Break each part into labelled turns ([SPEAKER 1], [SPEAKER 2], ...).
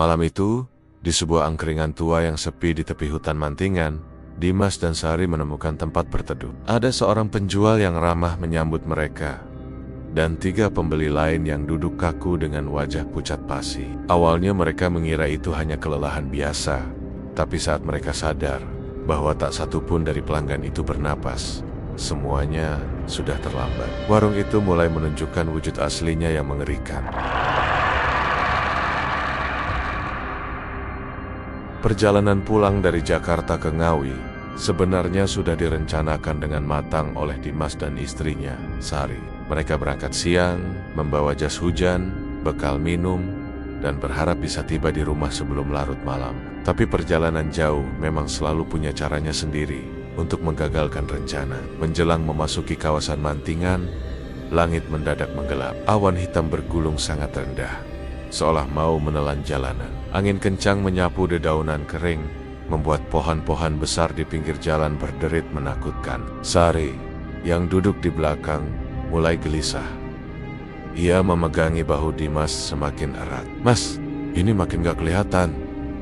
[SPEAKER 1] Malam itu, di sebuah angkringan tua yang sepi di tepi hutan Mantingan, Dimas dan Sari menemukan tempat berteduh. Ada seorang penjual yang ramah menyambut mereka, dan 3 pembeli lain yang duduk kaku dengan wajah pucat pasi. Awalnya mereka mengira itu hanya kelelahan biasa, tapi saat mereka sadar bahwa tak satu pun dari pelanggan itu bernapas, semuanya sudah terlambat. Warung itu mulai menunjukkan wujud aslinya yang mengerikan. Perjalanan pulang dari Jakarta ke Ngawi sebenarnya sudah direncanakan dengan matang oleh Dimas dan istrinya, Sari. Mereka berangkat siang, membawa jas hujan, bekal minum, dan berharap bisa tiba di rumah sebelum larut malam. Tapi perjalanan jauh memang selalu punya caranya sendiri untuk menggagalkan rencana. Menjelang memasuki kawasan Mantingan, langit mendadak menggelap. Awan hitam bergulung sangat rendah, seolah mau menelan jalanan. Angin kencang menyapu dedaunan kering, membuat pohon-pohon besar di pinggir jalan berderit menakutkan. Sari, yang duduk di belakang, mulai gelisah. Ia memegangi bahu Dimas semakin erat. "Mas, ini makin gak kelihatan,"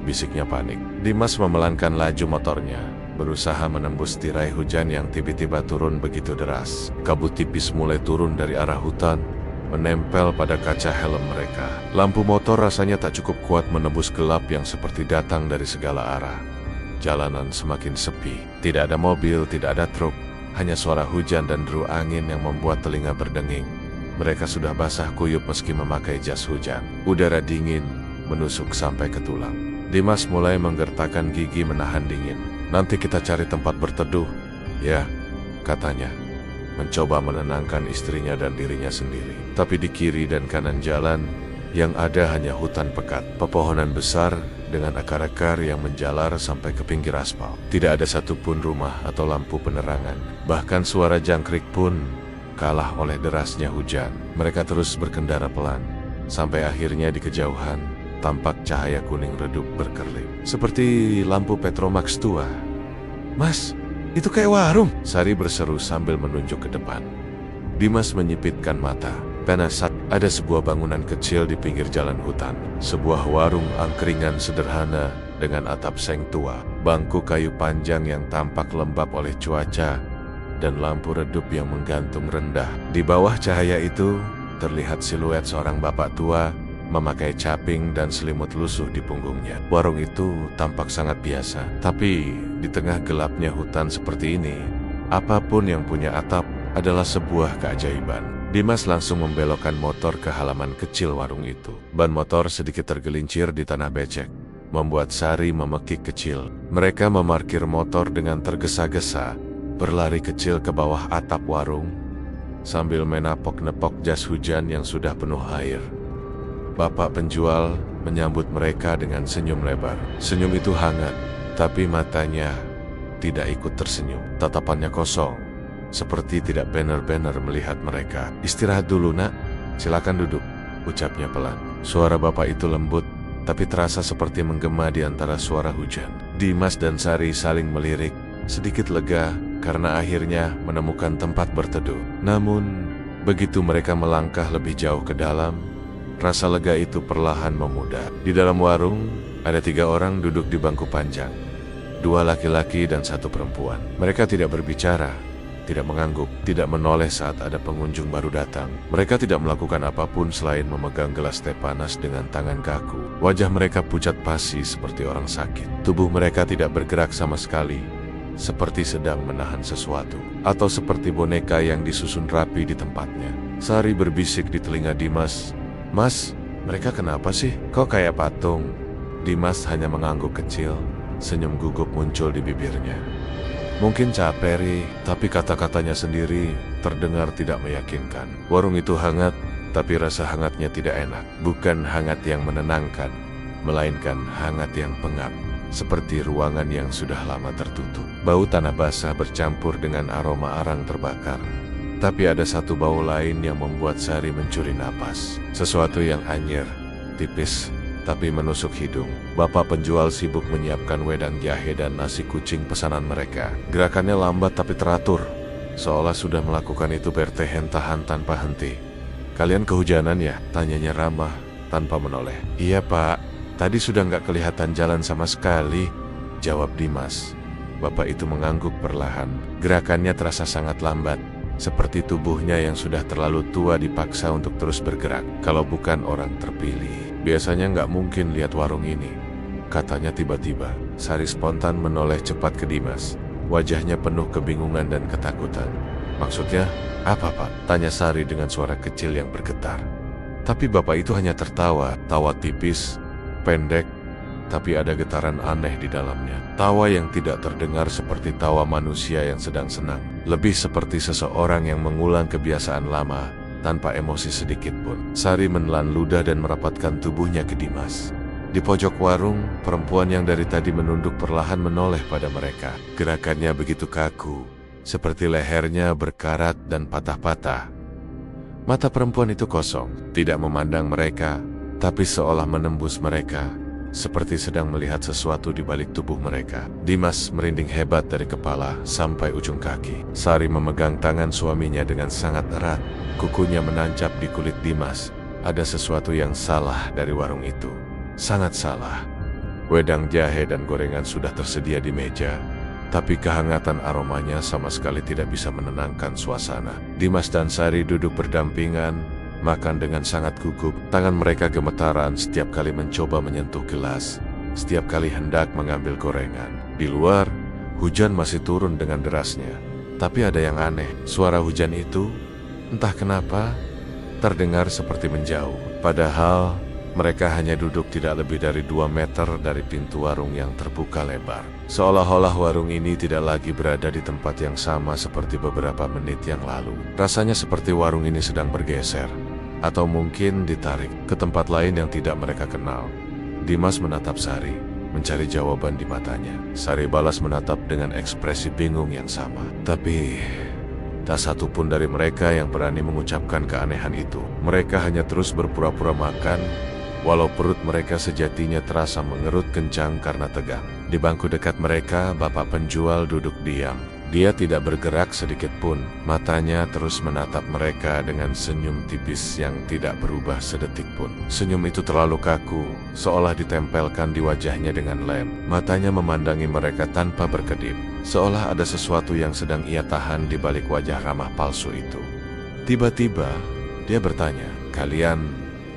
[SPEAKER 1] bisiknya panik. Dimas memelankan laju motornya, berusaha menembus tirai hujan yang tiba-tiba turun begitu deras. Kabut tipis mulai turun dari arah hutan, menempel pada kaca helm mereka. Lampu motor rasanya tak cukup kuat menembus gelap yang seperti datang dari segala arah. Jalanan semakin sepi. Tidak ada mobil, tidak ada truk, hanya suara hujan dan deru angin yang membuat telinga berdenging. Mereka sudah basah kuyup meski memakai jas hujan. Udara dingin menusuk sampai ke tulang. Dimas mulai menggertakkan gigi menahan dingin. "Nanti kita cari tempat berteduh, ya," katanya, mencoba menenangkan istrinya dan dirinya sendiri. Tapi di kiri dan kanan jalan, yang ada hanya hutan pekat, pepohonan besar dengan akar-akar yang menjalar sampai ke pinggir aspal. Tidak ada satupun rumah atau lampu penerangan. Bahkan suara jangkrik pun kalah oleh derasnya hujan. Mereka terus berkendara pelan, sampai akhirnya di kejauhan tampak cahaya kuning redup berkerlip, seperti lampu Petromax tua. "Mas, itu kayak warung," Sari berseru sambil menunjuk ke depan. Dimas menyipitkan mata. Penasat, ada sebuah bangunan kecil di pinggir jalan hutan. Sebuah warung angkringan sederhana dengan atap seng tua, bangku kayu panjang yang tampak lembab oleh cuaca, dan lampu redup yang menggantung rendah. Di bawah cahaya itu, terlihat siluet seorang bapak tua memakai caping dan selimut lusuh di punggungnya. Warung itu tampak sangat biasa, tapi di tengah gelapnya hutan seperti ini, apapun yang punya atap adalah sebuah keajaiban. Dimas langsung membelokkan motor ke halaman kecil warung itu. Ban motor sedikit tergelincir di tanah becek, membuat Sari memekik kecil. Mereka memarkir motor dengan tergesa-gesa, berlari kecil ke bawah atap warung, sambil menapok-nepok jas hujan yang sudah penuh air. Bapak penjual menyambut mereka dengan senyum lebar. Senyum itu hangat, tapi matanya tidak ikut tersenyum. Tatapannya kosong, seperti tidak benar-benar melihat mereka. "Istirahat dulu, Nak. Silakan duduk," ucapnya pelan. Suara bapak itu lembut, tapi terasa seperti menggema di antara suara hujan. Dimas dan Sari saling melirik, sedikit lega karena akhirnya menemukan tempat berteduh. Namun, begitu mereka melangkah lebih jauh ke dalam, rasa lega itu perlahan memudar. Di dalam warung, ada 3 orang duduk di bangku panjang. 2 laki-laki dan 1 perempuan. Mereka tidak berbicara, tidak mengangguk, tidak menoleh saat ada pengunjung baru datang. Mereka tidak melakukan apapun selain memegang gelas teh panas dengan tangan kaku. Wajah mereka pucat pasi seperti orang sakit. Tubuh mereka tidak bergerak sama sekali, seperti sedang menahan sesuatu, atau seperti boneka yang disusun rapi di tempatnya. Sari berbisik di telinga Dimas, "Mas, mereka kenapa sih? Kok kayak patung?" Dimas hanya mengangguk kecil, senyum gugup muncul di bibirnya. "Mungkin capek, Ri," tapi kata-katanya sendiri terdengar tidak meyakinkan. Warung itu hangat, tapi rasa hangatnya tidak enak. Bukan hangat yang menenangkan, melainkan hangat yang pengap, seperti ruangan yang sudah lama tertutup. Bau tanah basah bercampur dengan aroma arang terbakar. Tapi ada satu bau lain yang membuat Sari mencuri napas. Sesuatu yang anyir, tipis, tapi menusuk hidung. Bapak penjual sibuk menyiapkan wedang jahe dan nasi kucing pesanan mereka. Gerakannya lambat tapi teratur, seolah sudah melakukan itu bertahan tanpa henti. "Kalian kehujanan ya?" tanyanya ramah tanpa menoleh. "Iya, Pak," Tadi sudah nggak kelihatan jalan sama sekali, jawab Dimas. Bapak itu mengangguk perlahan. Gerakannya terasa sangat lambat, seperti tubuhnya yang sudah terlalu tua dipaksa untuk terus bergerak. Kalau bukan orang terpilih, biasanya nggak mungkin lihat warung ini, katanya tiba-tiba. Sari spontan menoleh cepat ke Dimas. Wajahnya penuh kebingungan dan ketakutan. Maksudnya, apa Pak? Tanya Sari dengan suara kecil yang bergetar. Tapi Bapak itu hanya tertawa, tawa tipis, pendek, tapi ada getaran aneh di dalamnya. Tawa yang tidak terdengar seperti tawa manusia yang sedang senang. Lebih seperti seseorang yang mengulang kebiasaan lama, tanpa emosi sedikit pun. Sari menelan ludah dan merapatkan tubuhnya ke Dimas. Di pojok warung, perempuan yang dari tadi menunduk perlahan menoleh pada mereka. Gerakannya begitu kaku, seperti lehernya berkarat dan patah-patah. Mata perempuan itu kosong, tidak memandang mereka, tapi seolah menembus mereka, seperti sedang melihat sesuatu di balik tubuh mereka. Dimas merinding hebat dari kepala sampai ujung kaki. Sari memegang tangan suaminya dengan sangat erat. Kukunya menancap di kulit Dimas. Ada sesuatu yang salah dari warung itu. Sangat salah. Wedang jahe dan gorengan sudah tersedia di meja, tapi kehangatan aromanya sama sekali tidak bisa menenangkan suasana. Dimas dan Sari duduk berdampingan, makan dengan sangat gugup. Tangan mereka gemetaran setiap kali mencoba menyentuh gelas, setiap kali hendak mengambil gorengan. Di luar, hujan masih turun dengan derasnya. Tapi ada yang aneh, suara hujan itu, entah kenapa, terdengar seperti menjauh. Padahal, mereka hanya duduk tidak lebih dari 2 meter dari pintu warung yang terbuka lebar. Seolah-olah warung ini tidak lagi berada di tempat yang sama seperti beberapa menit yang lalu. Rasanya seperti warung ini sedang bergeser, atau mungkin ditarik ke tempat lain yang tidak mereka kenal. Dimas menatap Sari, mencari jawaban di matanya. Sari balas menatap dengan ekspresi bingung yang sama. Tapi tak satu pun dari mereka yang berani mengucapkan keanehan itu. Mereka hanya terus berpura-pura makan, walau perut mereka sejatinya terasa mengerut kencang karena tegang. Di bangku dekat mereka, bapak penjual duduk diam. Dia tidak bergerak sedikit pun. Matanya terus menatap mereka dengan senyum tipis yang tidak berubah sedetik pun. Senyum itu terlalu kaku, seolah ditempelkan di wajahnya dengan lem. Matanya memandangi mereka tanpa berkedip, seolah ada sesuatu yang sedang ia tahan di balik wajah ramah palsu itu. Tiba-tiba, dia bertanya, "Kalian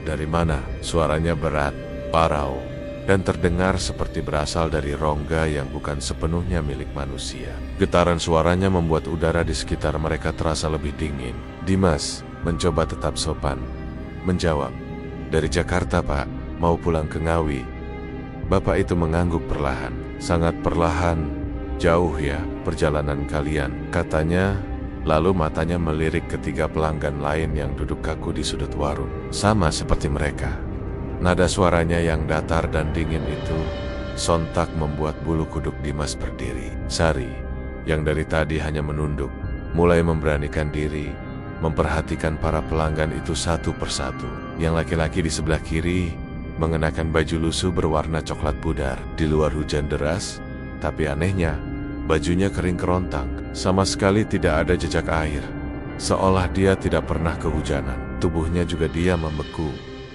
[SPEAKER 1] dari mana?" Suaranya berat, parau, dan terdengar seperti berasal dari rongga yang bukan sepenuhnya milik manusia. Getaran suaranya membuat udara di sekitar mereka terasa lebih dingin. Dimas mencoba tetap sopan, menjawab, "Dari Jakarta, Pak. Mau pulang ke Ngawi." Bapak itu mengangguk perlahan, sangat perlahan. "Jauh ya perjalanan kalian," katanya. Lalu matanya melirik ketiga pelanggan lain yang duduk kaku di sudut warung. Sama seperti mereka. Nada suaranya yang datar dan dingin itu sontak membuat bulu kuduk Dimas berdiri. Sari, yang dari tadi hanya menunduk, mulai memberanikan diri, memperhatikan para pelanggan itu satu persatu. Yang laki-laki di sebelah kiri mengenakan baju lusuh berwarna coklat pudar. Di luar hujan deras, tapi anehnya, bajunya kering kerontang. Sama sekali tidak ada jejak air. Seolah dia tidak pernah kehujanan. Tubuhnya juga diam membeku,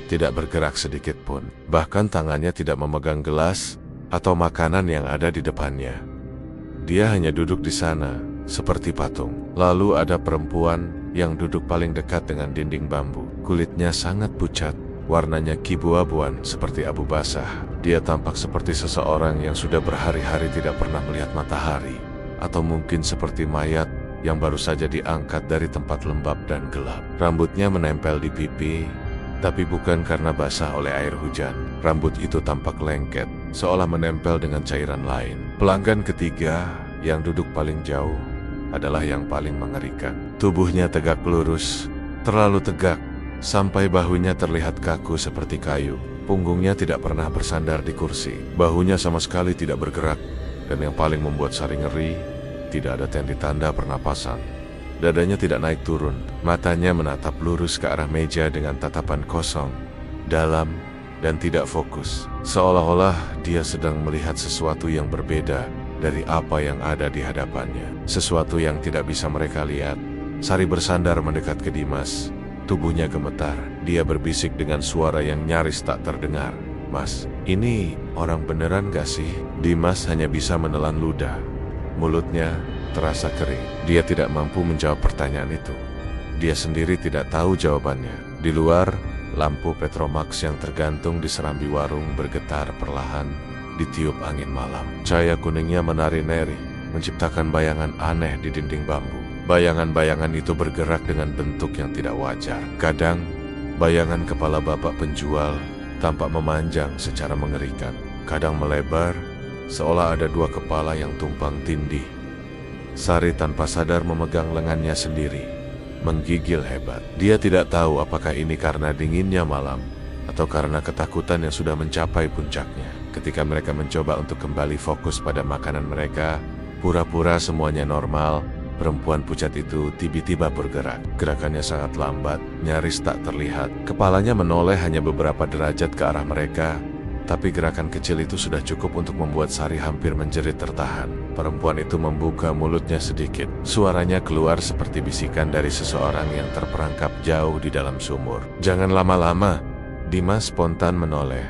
[SPEAKER 1] tidak bergerak sedikit pun. Bahkan tangannya tidak memegang gelas atau makanan yang ada di depannya. Dia hanya duduk di sana, seperti patung. Lalu ada perempuan yang duduk paling dekat dengan dinding bambu. Kulitnya sangat pucat, warnanya kibu-abuan seperti abu basah. Dia tampak seperti seseorang yang sudah berhari-hari tidak pernah melihat matahari. Atau mungkin seperti mayat yang baru saja diangkat dari tempat lembab dan gelap. Rambutnya menempel di pipi, tapi bukan karena basah oleh air hujan. Rambut itu tampak lengket, seolah menempel dengan cairan lain. Pelanggan ketiga yang duduk paling jauh adalah yang paling mengerikan. Tubuhnya tegak lurus, terlalu tegak, sampai bahunya terlihat kaku seperti kayu. Punggungnya tidak pernah bersandar di kursi. Bahunya sama sekali tidak bergerak. Dan yang paling membuat Sari ngeri, tidak ada tanda pernapasan. Dadanya tidak naik turun. Matanya menatap lurus ke arah meja dengan tatapan kosong, dalam, dan tidak fokus. Seolah-olah dia sedang melihat sesuatu yang berbeda dari apa yang ada di hadapannya. Sesuatu yang tidak bisa mereka lihat. Sari bersandar mendekat ke Dimas. Tubuhnya gemetar. Dia berbisik dengan suara yang nyaris tak terdengar. Dimas, ini orang beneran gak sih? Dimas hanya bisa menelan ludah. Mulutnya terasa kering. Dia tidak mampu menjawab pertanyaan itu. Dia sendiri tidak tahu jawabannya. Di luar, lampu Petromax yang tergantung di serambi warung bergetar perlahan ditiup angin malam. Cahaya kuningnya menari-nari, menciptakan bayangan aneh di dinding bambu. Bayangan-bayangan itu bergerak dengan bentuk yang tidak wajar. Kadang, bayangan kepala bapak penjual tampak memanjang secara mengerikan. Kadang melebar, seolah ada dua kepala yang tumpang tindih. Sari tanpa sadar memegang lengannya sendiri, menggigil hebat. Dia tidak tahu apakah ini karena dinginnya malam, atau karena ketakutan yang sudah mencapai puncaknya. Ketika mereka mencoba untuk kembali fokus pada makanan mereka, pura-pura semuanya normal, perempuan pucat itu tiba-tiba bergerak. Gerakannya sangat lambat, nyaris tak terlihat. Kepalanya menoleh hanya beberapa derajat ke arah mereka, tapi gerakan kecil itu sudah cukup untuk membuat Sari hampir menjerit tertahan. Perempuan itu membuka mulutnya sedikit. Suaranya keluar seperti bisikan dari seseorang yang terperangkap jauh di dalam sumur. "Jangan lama-lama." Dimas spontan menoleh.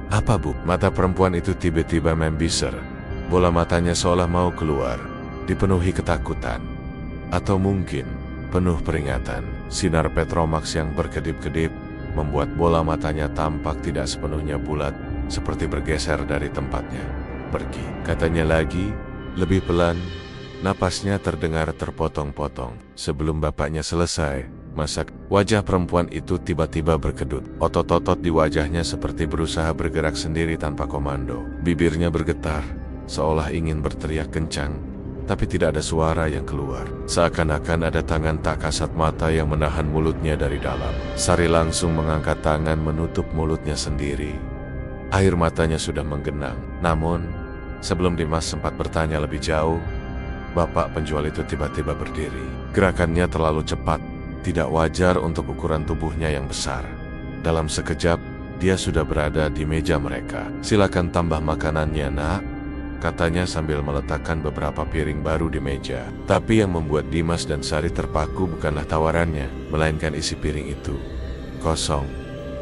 [SPEAKER 1] "Apa, Bu?" Mata perempuan itu tiba-tiba membiser. Bola matanya seolah mau keluar, dipenuhi ketakutan. Atau mungkin penuh peringatan. Sinar Petromax yang berkedip-kedip membuat bola matanya tampak tidak sepenuhnya bulat, seperti bergeser dari tempatnya. "Pergi," katanya lagi, lebih pelan. Napasnya terdengar terpotong-potong. Sebelum bapaknya selesai masak, wajah perempuan itu tiba-tiba berkedut. Otot-otot di wajahnya seperti berusaha bergerak sendiri tanpa komando. Bibirnya bergetar, seolah ingin berteriak kencang, tapi tidak ada suara yang keluar. Seakan-akan ada tangan tak kasat mata yang menahan mulutnya dari dalam. Sari langsung mengangkat tangan menutup mulutnya sendiri. Air matanya sudah menggenang. Namun, sebelum Dimas sempat bertanya lebih jauh, bapak penjual itu tiba-tiba berdiri. Gerakannya terlalu cepat, tidak wajar untuk ukuran tubuhnya yang besar. Dalam sekejap, dia sudah berada di meja mereka. "Silakan tambah makanannya, Nak," katanya sambil meletakkan beberapa piring baru di meja. Tapi yang membuat Dimas dan Sari terpaku bukanlah tawarannya, melainkan isi piring itu. Kosong.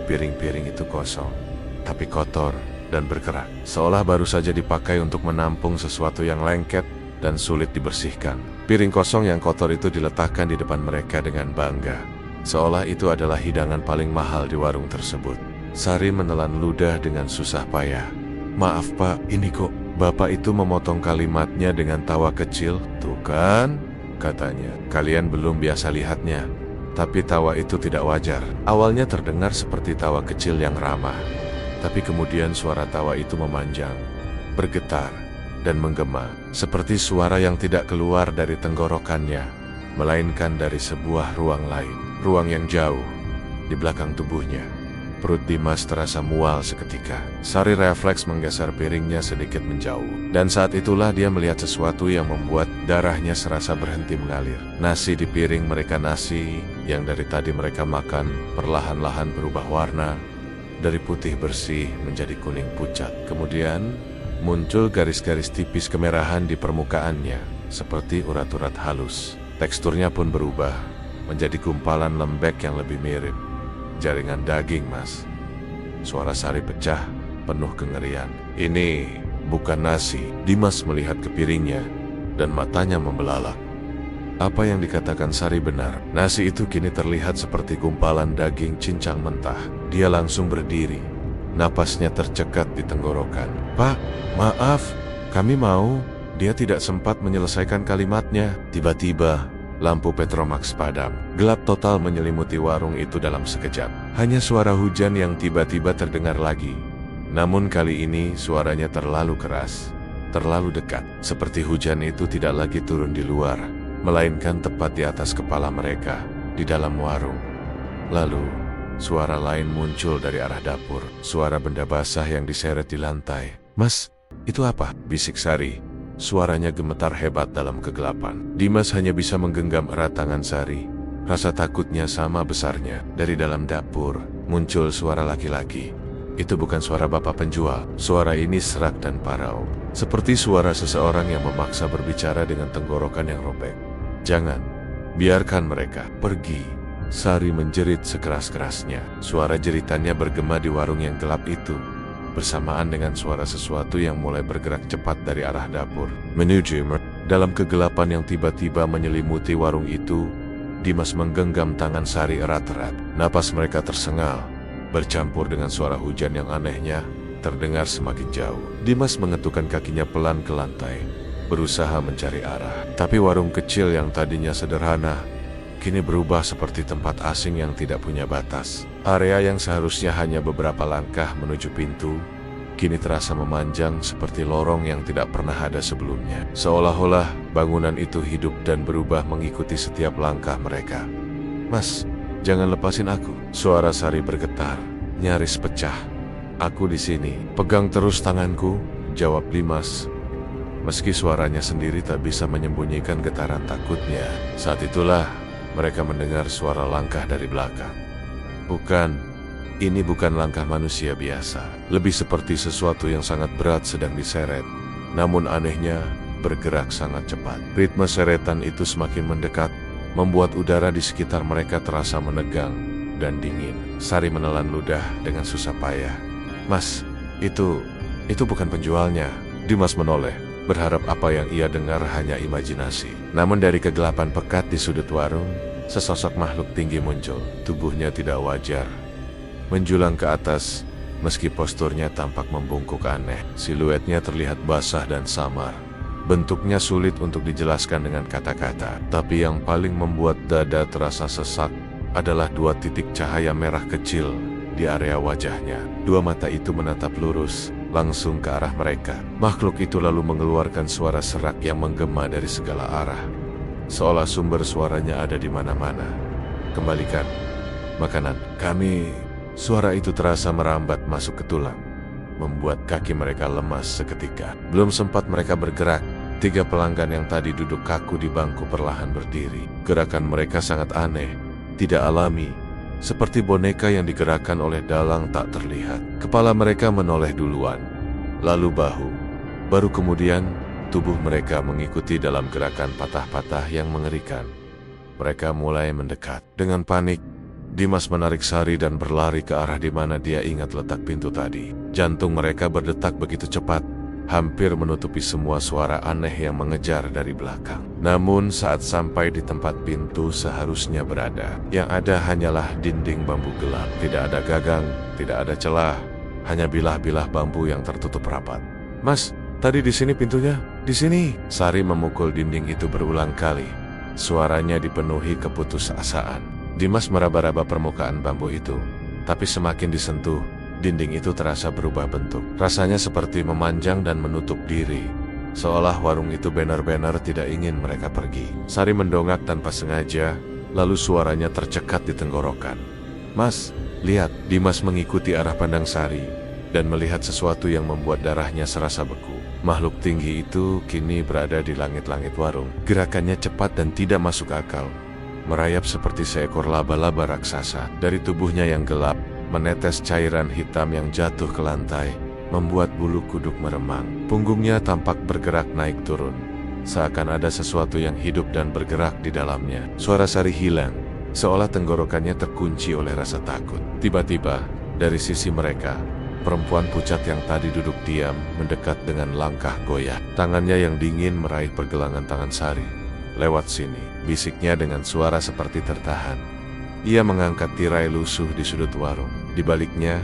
[SPEAKER 1] Piring-piring itu kosong, tapi kotor dan berkerak, seolah baru saja dipakai untuk menampung sesuatu yang lengket dan sulit dibersihkan. Piring kosong yang kotor itu diletakkan di depan mereka dengan bangga, seolah itu adalah hidangan paling mahal di warung tersebut. Sari menelan ludah dengan susah payah. "Maaf, Pak, ini kok..." Bapak itu memotong kalimatnya dengan tawa kecil. "Tuh kan," katanya, "kalian belum biasa lihatnya." Tapi tawa itu tidak wajar. Awalnya terdengar seperti tawa kecil yang ramah, tapi kemudian suara tawa itu memanjang, bergetar, dan menggema, seperti suara yang tidak keluar dari tenggorokannya, melainkan dari sebuah ruang lain, ruang yang jauh di belakang tubuhnya. Perut Dimas terasa mual seketika. Sari refleks menggeser piringnya sedikit menjauh. Dan saat itulah dia melihat sesuatu yang membuat darahnya serasa berhenti mengalir. Nasi di piring mereka, nasi yang dari tadi mereka makan, perlahan-lahan berubah warna. Dari putih bersih menjadi kuning pucat. Kemudian muncul garis-garis tipis kemerahan di permukaannya, seperti urat-urat halus. Teksturnya pun berubah, menjadi gumpalan lembek yang lebih mirip jaringan daging, Mas. Suara Sari pecah, penuh kengerian. "Ini bukan nasi." Dimas melihat ke piringnya, dan matanya membelalak. Apa yang dikatakan Sari benar. Nasi itu kini terlihat seperti gumpalan daging cincang mentah. Dia langsung berdiri. Napasnya tercekat di tenggorokan. "Pak, maaf, kami mau..." Dia tidak sempat menyelesaikan kalimatnya. Tiba-tiba, lampu Petromax padam. Gelap total menyelimuti warung itu dalam sekejap. Hanya suara hujan yang tiba-tiba terdengar lagi. Namun kali ini suaranya terlalu keras, terlalu dekat. Seperti hujan itu tidak lagi turun di luar, melainkan tepat di atas kepala mereka, di dalam warung. Lalu, suara lain muncul dari arah dapur. Suara benda basah yang diseret di lantai. "Mas, itu apa?" bisik Sari. Suaranya gemetar hebat dalam kegelapan. Dimas hanya bisa menggenggam erat tangan Sari. Rasa takutnya sama besarnya. Dari dalam dapur muncul suara laki-laki. Itu bukan suara bapak penjual. Suara ini serak dan parau, seperti suara seseorang yang memaksa berbicara dengan tenggorokan yang robek. "Jangan, biarkan mereka pergi." Sari menjerit sekeras-kerasnya. Suara jeritannya bergema di warung yang gelap itu. bersamaan dengan suara sesuatu yang mulai bergerak cepat dari arah dapur menuju dalam kegelapan yang tiba-tiba menyelimuti warung itu. Dimas menggenggam tangan Sari erat-erat. Napas mereka tersengal, bercampur dengan suara hujan yang anehnya terdengar semakin jauh. Dimas mengetukkan kakinya pelan ke lantai, berusaha mencari arah. Tapi warung kecil yang tadinya sederhana kini berubah seperti tempat asing yang tidak punya batas. Area yang seharusnya hanya beberapa langkah menuju pintu, kini terasa memanjang seperti lorong yang tidak pernah ada sebelumnya. Seolah-olah bangunan itu hidup dan berubah mengikuti setiap langkah mereka. "Mas, jangan lepasin aku." Suara Sari bergetar, nyaris pecah. "Aku di sini. Pegang terus tanganku," jawab Dimas. Meski suaranya sendiri tak bisa menyembunyikan getaran takutnya. Saat itulah mereka mendengar suara langkah dari belakang. Ini bukan langkah manusia biasa. Lebih seperti sesuatu yang sangat berat sedang diseret. Namun anehnya, bergerak sangat cepat. Ritme seretan itu semakin mendekat, membuat udara di sekitar mereka terasa menegang dan dingin. Sari menelan ludah dengan susah payah. "Mas, itu bukan penjualnya." Dimas menoleh, berharap apa yang ia dengar hanya imajinasi. Namun dari kegelapan pekat di sudut warung, sesosok makhluk tinggi muncul. Tubuhnya tidak wajar, menjulang ke atas, meski posturnya tampak membungkuk aneh. Siluetnya terlihat basah dan samar. Bentuknya sulit untuk dijelaskan dengan kata-kata. Tapi yang paling membuat dada terasa sesak adalah 2 titik cahaya merah kecil di area wajahnya. 2 mata itu menatap lurus, langsung ke arah mereka. Makhluk itu lalu mengeluarkan suara serak yang menggema dari segala arah, seolah sumber suaranya ada di mana-mana. "Kembalikan makanan kami." Suara itu terasa merambat masuk ke tulang, membuat kaki mereka lemas seketika. Belum sempat mereka bergerak, 3 pelanggan yang tadi duduk kaku di bangku perlahan berdiri. Gerakan mereka sangat aneh, tidak alami, seperti boneka yang digerakkan oleh dalang tak terlihat. Kepala mereka menoleh duluan, lalu bahu, baru kemudian tubuh mereka mengikuti dalam gerakan patah-patah yang mengerikan. Mereka mulai mendekat. Dengan panik, Dimas menarik Sari dan berlari ke arah di mana dia ingat letak pintu tadi. Jantung mereka berdetak begitu cepat, hampir menutupi semua suara aneh yang mengejar dari belakang. Namun saat sampai di tempat pintu seharusnya berada, yang ada hanyalah dinding bambu gelap. Tidak ada gagang, tidak ada celah, hanya bilah-bilah bambu yang tertutup rapat. "Mas, tadi di sini pintunya, di sini." Sari memukul dinding itu berulang kali. Suaranya dipenuhi keputusasaan. Dimas meraba-raba permukaan bambu itu, tapi semakin disentuh, dinding itu terasa berubah bentuk. Rasanya seperti memanjang dan menutup diri, seolah warung itu benar-benar tidak ingin mereka pergi. Sari mendongak tanpa sengaja, lalu suaranya tercekat di tenggorokan. "Mas, lihat." Dimas mengikuti arah pandang Sari dan melihat sesuatu yang membuat darahnya serasa beku. Makhluk tinggi itu kini berada di langit-langit warung. Gerakannya cepat dan tidak masuk akal, merayap seperti seekor laba-laba raksasa. Dari tubuhnya yang gelap, menetes cairan hitam yang jatuh ke lantai, membuat bulu kuduk meremang. Punggungnya tampak bergerak naik turun, seakan ada sesuatu yang hidup dan bergerak di dalamnya. Suara Sari hilang, seolah tenggorokannya terkunci oleh rasa takut. Tiba-tiba, dari sisi mereka, perempuan pucat yang tadi duduk diam mendekat dengan langkah goyah. Tangannya yang dingin meraih pergelangan tangan Sari. "Lewat sini," bisiknya dengan suara seperti tertahan. Ia mengangkat tirai lusuh di sudut warung. Di baliknya,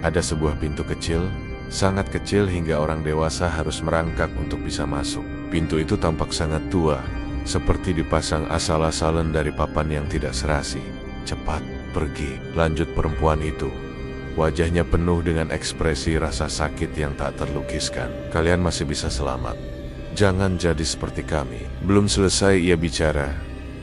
[SPEAKER 1] ada sebuah pintu kecil, sangat kecil hingga orang dewasa harus merangkak untuk bisa masuk. Pintu itu tampak sangat tua, seperti dipasang asal-asalan dari papan yang tidak serasi. "Cepat, pergi," lanjut perempuan itu. Wajahnya penuh dengan ekspresi rasa sakit yang tak terlukiskan. "Kalian masih bisa selamat. Jangan jadi seperti kami." Belum selesai ia bicara,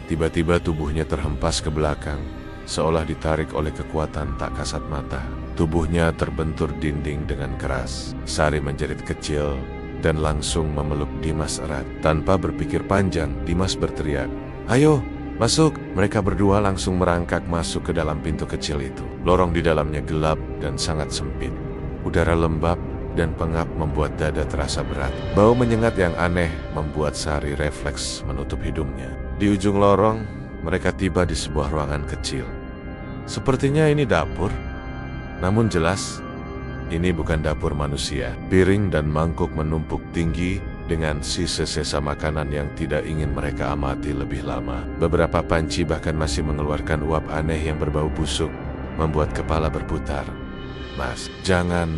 [SPEAKER 1] tiba-tiba tubuhnya terhempas ke belakang, seolah ditarik oleh kekuatan tak kasat mata. Tubuhnya terbentur dinding dengan keras. Sari menjerit kecil dan langsung memeluk Dimas erat. Tanpa berpikir panjang, Dimas berteriak, "Ayo, masuk!" Mereka berdua langsung merangkak masuk ke dalam pintu kecil itu. Lorong di dalamnya gelap dan sangat sempit. Udara lembab dan pengap membuat dada terasa berat. Bau menyengat yang aneh membuat Sari refleks menutup hidungnya. Di ujung lorong, mereka tiba di sebuah ruangan kecil. Sepertinya ini dapur. Namun jelas, Ini bukan dapur manusia. Piring dan mangkuk menumpuk tinggi dengan sisa-sisa makanan yang tidak ingin mereka amati lebih lama. Beberapa panci bahkan masih mengeluarkan uap aneh yang berbau busuk, membuat kepala berputar. "Mas, jangan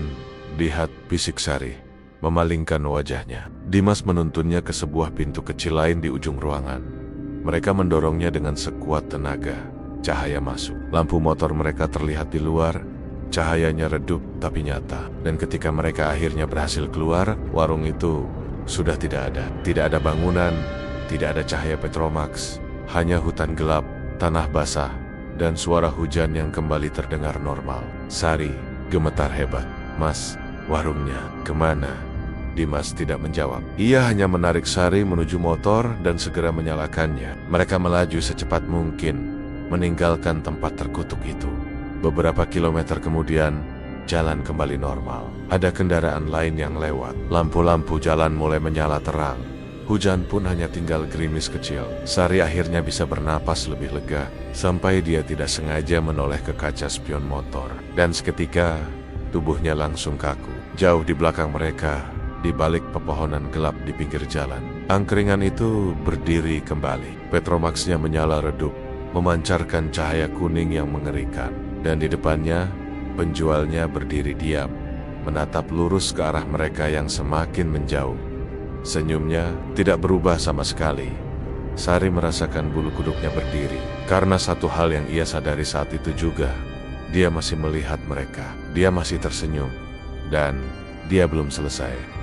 [SPEAKER 1] lihat," bisik Sari, memalingkan wajahnya. Dimas menuntunnya ke sebuah pintu kecil lain di ujung ruangan. Mereka mendorongnya dengan sekuat tenaga. Cahaya masuk. Lampu motor mereka terlihat di luar. Cahayanya redup tapi nyata. Dan ketika mereka akhirnya berhasil keluar, warung itu sudah tidak ada. Tidak ada bangunan, tidak ada cahaya Petromax. Hanya hutan gelap, tanah basah, dan suara hujan yang kembali terdengar normal. Sari gemetar hebat. "Mas, warungnya kemana?" Dimas tidak menjawab. Ia hanya menarik Sari menuju motor dan segera menyalakannya. Mereka melaju secepat mungkin, meninggalkan tempat terkutuk itu. Beberapa kilometer kemudian, jalan kembali normal. Ada kendaraan lain yang lewat. Lampu-lampu jalan mulai menyala terang. Hujan pun hanya tinggal gerimis kecil. Sari akhirnya bisa bernapas lebih lega, sampai dia tidak sengaja menoleh ke kaca spion motor. Dan seketika, tubuhnya langsung kaku. Jauh di belakang mereka, di balik pepohonan gelap di pinggir jalan, angkringan itu berdiri kembali. Petromaxnya menyala redup, memancarkan cahaya kuning yang mengerikan. Dan di depannya, penjualnya berdiri diam, menatap lurus ke arah mereka yang semakin menjauh. Senyumnya tidak berubah sama sekali. Sari merasakan bulu kuduknya berdiri, karena satu hal yang ia sadari saat itu juga. Dia masih melihat mereka, dia masih tersenyum, dan dia belum selesai.